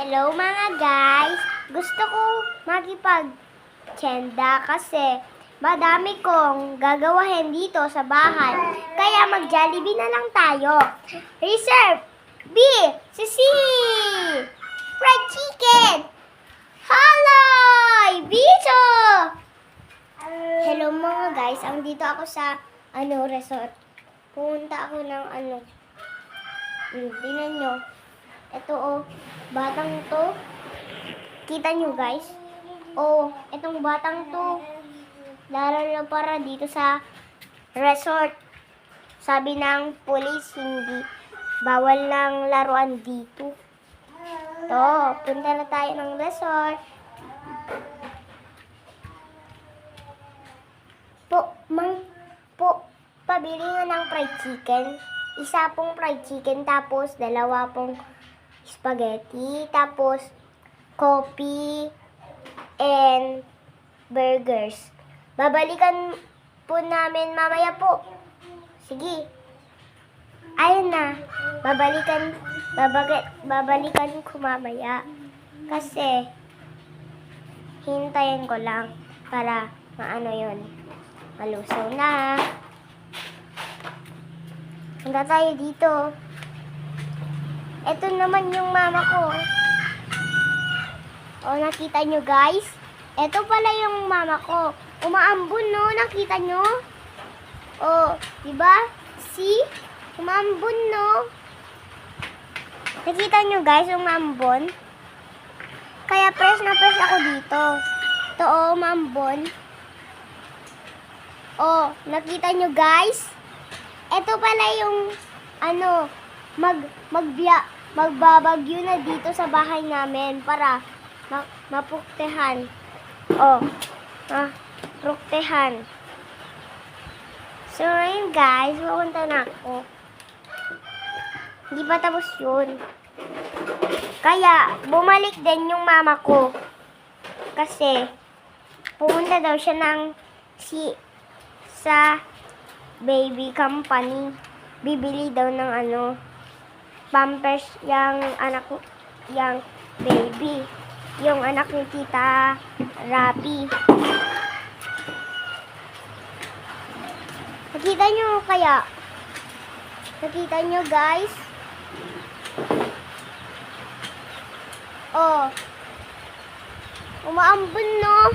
Hello mga guys! Gusto ko magipag-tsyenda kasi madami kong gagawahin dito sa bahay. Kaya mag-Jollibee na lang tayo. Reserve B! Sisi! Fried chicken! Haloy! Bicho! Hello mga guys! Andito ako sa resort. Pumunta ako ng tingnan nyo. Ito batang to. Kita nyo guys? Itong batang to. Laro para dito sa resort. Sabi ng police, hindi. Bawal lang laruan dito. Punta na tayo ng resort. Pabili nga ng fried chicken. Isa pong fried chicken, tapos dalawa pong spaghetti, tapos coffee, and burgers. Babalikan po namin mamaya po. Sige. Ayun na. Babalikan ko mamaya. Kasi, hintayin ko lang para yun. Malusaw na. Hanggang tayo dito. Ito naman yung mama ko. Nakita nyo guys? Ito pala yung mama ko. Umaambon, no? Nakita nyo? Diba? See? Umaambon, no? Nakita nyo guys, umaambon? Kaya press na press ako dito. Ito, umaambon. Nakita nyo guys? Ito pala yung magbabagyo na dito sa bahay namin para mapuktehan. Mapuktehan. So, ngayon guys, pupunta na ako. Hindi pa tapos yun. Kaya, bumalik din yung mama ko. Kasi, pumunta daw siya sa baby company. Bibili daw ng pampers yung baby. Yung anak ni Tita Rapi. Nakita nyo kaya? Nakita nyo guys? Umaambon, no?